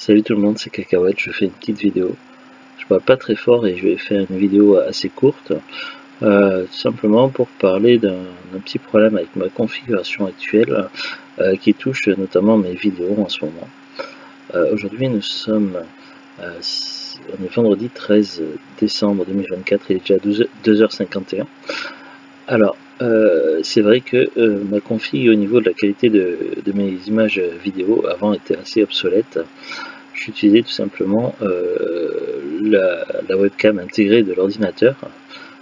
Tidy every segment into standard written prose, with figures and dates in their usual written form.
Salut tout le monde, c'est Cacahuète, je fais une petite vidéo. Je parle pas très fort et je vais faire une vidéo assez courte, tout simplement pour parler d'un petit problème avec ma configuration actuelle qui touche notamment mes vidéos en ce moment. Aujourd'hui nous sommes, on est vendredi 13 décembre 2024, il est déjà 2h51. Alors, c'est vrai que ma config au niveau de la qualité de mes images vidéo avant était assez obsolète. J'utilisais tout simplement la webcam intégrée de l'ordinateur,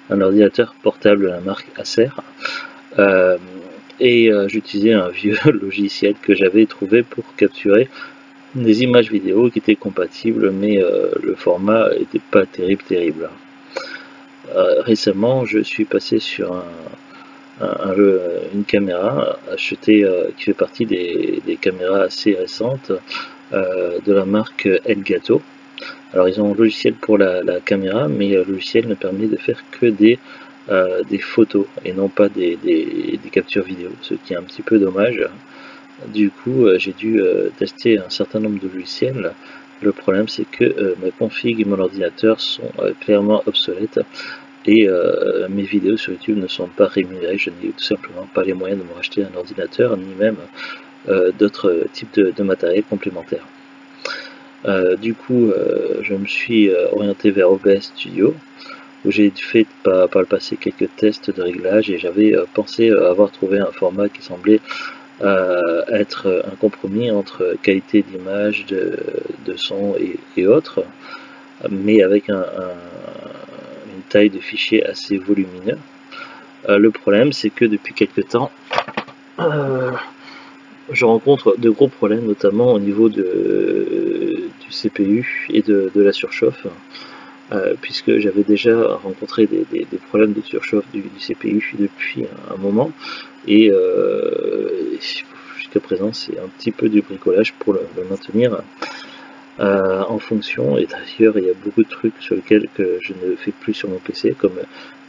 un ordinateur portable de la marque Acer, et j'utilisais un vieux logiciel que j'avais trouvé pour capturer des images vidéo qui étaient compatibles, mais le format n'était pas terrible. Récemment, je suis passé sur une caméra achetée qui fait partie des caméras assez récentes de la marque Elgato. Alors ils ont un logiciel pour la caméra, mais le logiciel ne permet de faire que des photos et non pas des captures vidéo, ce qui est un petit peu dommage. Du coup j'ai dû tester un certain nombre de logiciels. Le problème c'est que ma config et mon ordinateur sont clairement obsolètes et mes vidéos sur YouTube ne sont pas rémunérées. Je n'ai tout simplement pas les moyens de me racheter un ordinateur ni même d'autres types de matériel complémentaire. Du coup, je me suis orienté vers OBS Studio, où j'ai fait par le passé quelques tests de réglage et j'avais pensé avoir trouvé un format qui semblait être un compromis entre qualité d'image, de son et autres, mais avec une taille de fichier assez volumineux. Le problème, c'est que depuis quelques temps, je rencontre de gros problèmes, notamment au niveau du CPU et de la surchauffe, puisque j'avais déjà rencontré des problèmes de surchauffe du CPU depuis un moment, et jusqu'à présent c'est un petit peu du bricolage pour le maintenir en fonction. Et d'ailleurs il y a beaucoup de trucs sur lesquels que je ne fais plus sur mon PC, comme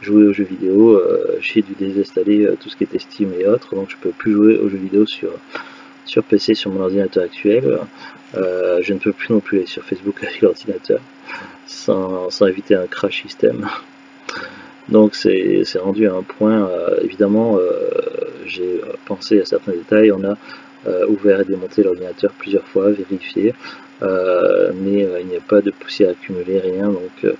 jouer aux jeux vidéo. J'ai dû désinstaller tout ce qui était Steam et autres, donc je peux plus jouer aux jeux vidéo sur PC, sur mon ordinateur actuel. Je ne peux plus non plus aller sur Facebook avec l'ordinateur sans éviter un crash système. Donc c'est rendu à un point, évidemment j'ai pensé à certains détails. On a ouvert et démonté l'ordinateur plusieurs fois, vérifié, mais il n'y a pas de poussière accumulée, rien, donc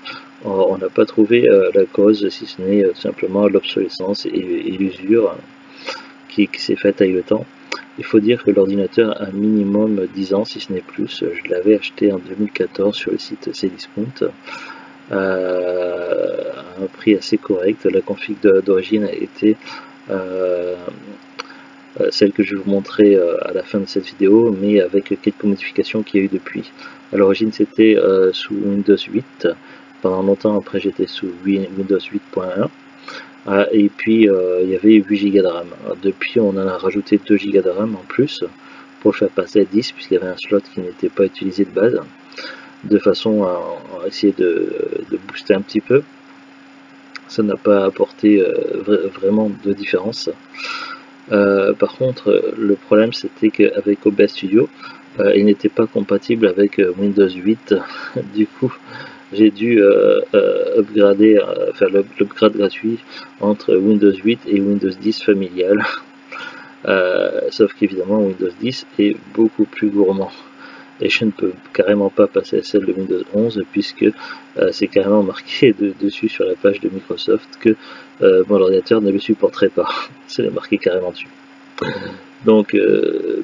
on n'a pas trouvé la cause, si ce n'est tout simplement l'obsolescence et l'usure qui s'est faite avec le temps. Il faut dire que l'ordinateur a un minimum 10 ans, si ce n'est plus. Je l'avais acheté en 2014 sur le site Cdiscount à un prix assez correct. La config d'origine a été celle que je vais vous montrer à la fin de cette vidéo, mais avec quelques modifications qu'il y a eu depuis. À l'origine c'était sous Windows 8, pendant longtemps après j'étais sous Windows 8.1. Et puis il y avait 8 Go de RAM. Alors, depuis on en a rajouté 2 Go de RAM en plus pour le faire passer à 10, puisqu'il y avait un slot qui n'était pas utilisé de base, de façon à essayer de booster un petit peu. Ça n'a pas apporté vraiment de différence. Par contre le problème c'était qu'avec OBS Studio il n'était pas compatible avec Windows 8. Du coup j'ai dû upgrader, faire l'upgrade gratuit entre Windows 8 et Windows 10 familial. Sauf qu'évidemment Windows 10 est beaucoup plus gourmand et je ne peux carrément pas passer à celle de Windows 11, puisque c'est carrément marqué dessus sur la page de Microsoft que mon ordinateur ne le supporterait pas. C'est marqué carrément dessus. Donc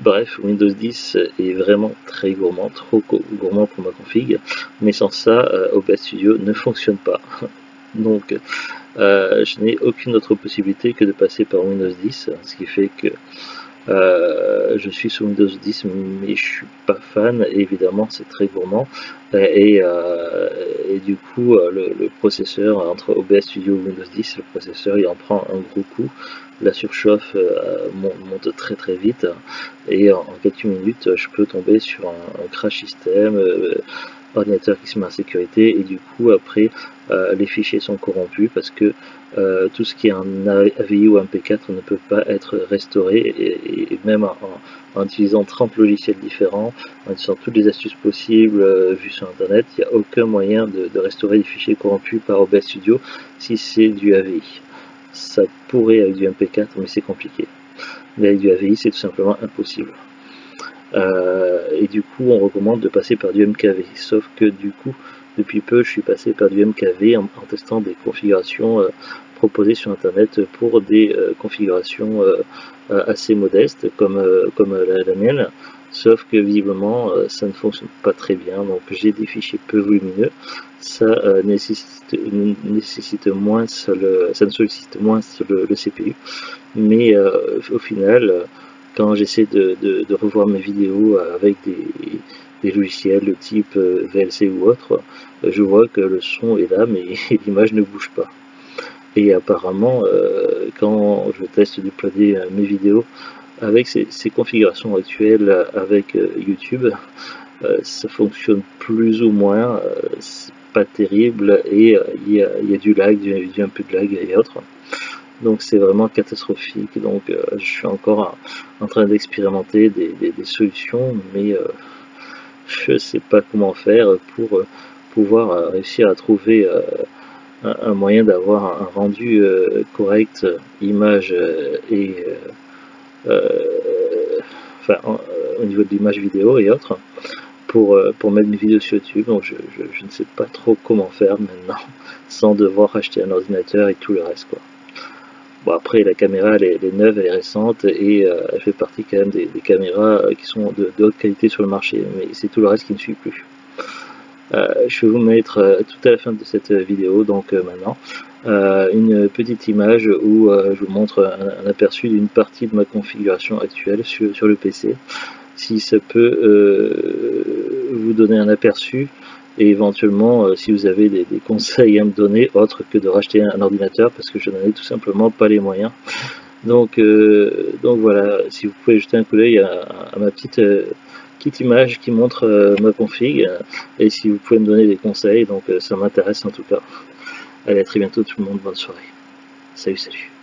bref, Windows 10 est vraiment très gourmand, trop gourmand pour ma config, mais sans ça OBS Studio ne fonctionne pas. Donc je n'ai aucune autre possibilité que de passer par Windows 10, ce qui fait que je suis sous Windows 10, mais je suis pas fan, et évidemment c'est très gourmand, et du coup le processeur, entre OBS Studio et Windows 10, le processeur il en prend un gros coup. La surchauffe monte très vite, et en quelques minutes je peux tomber sur un crash système, ordinateur qui se met en sécurité, et du coup après les fichiers sont corrompus parce que tout ce qui est en AVI ou MP4 ne peut pas être restauré, et même en utilisant 30 logiciels différents, en utilisant toutes les astuces possibles vues sur internet, il n'y a aucun moyen de restaurer des fichiers corrompus par OBS Studio si c'est du AVI. Ça pourrait avec du MP4, mais c'est compliqué. Mais avec du AVI, c'est tout simplement impossible. Et du coup, on recommande de passer par du MKV. Sauf que du coup, depuis peu, je suis passé par du MKV en testant des configurations proposées sur Internet pour des configurations assez modestes, comme la mienne. Sauf que visiblement, ça ne fonctionne pas très bien. Donc, j'ai des fichiers peu volumineux. Ça nécessite moins, ça ne sollicite moins le CPU. Mais au final, quand j'essaie de revoir mes vidéos avec des logiciels de type VLC ou autre, je vois que le son est là, mais l'image ne bouge pas. Et apparemment, quand je teste de déployer mes vidéos avec ces configurations actuelles avec YouTube, ça fonctionne plus ou moins, c'est pas terrible, et il y a du lag, un peu de lag et autres. Donc c'est vraiment catastrophique. Donc je suis encore en train d'expérimenter des solutions, mais je ne sais pas comment faire pour pouvoir réussir à trouver un moyen d'avoir un rendu correct, image et enfin au niveau de l'image vidéo et autres, pour mettre mes vidéos sur YouTube. Donc je ne sais pas trop comment faire maintenant sans devoir acheter un ordinateur et tout le reste, quoi. Bon, après, la caméra elle est neuve, elle est récente, et elle fait partie quand même des caméras qui sont de haute qualité sur le marché, mais c'est tout le reste qui ne suit plus. Je vais vous mettre tout à la fin de cette vidéo, donc maintenant, une petite image où je vous montre un aperçu d'une partie de ma configuration actuelle sur le PC. Si ça peut vous donner un aperçu, et éventuellement si vous avez des conseils à me donner autres que de racheter un ordinateur, parce que je n'en ai tout simplement pas les moyens. Donc voilà, si vous pouvez jeter un coup d'œil à ma petite image qui montre ma config, et si vous pouvez me donner des conseils, donc ça m'intéresse en tout cas. Allez, à très bientôt tout le monde, bonne soirée. Salut.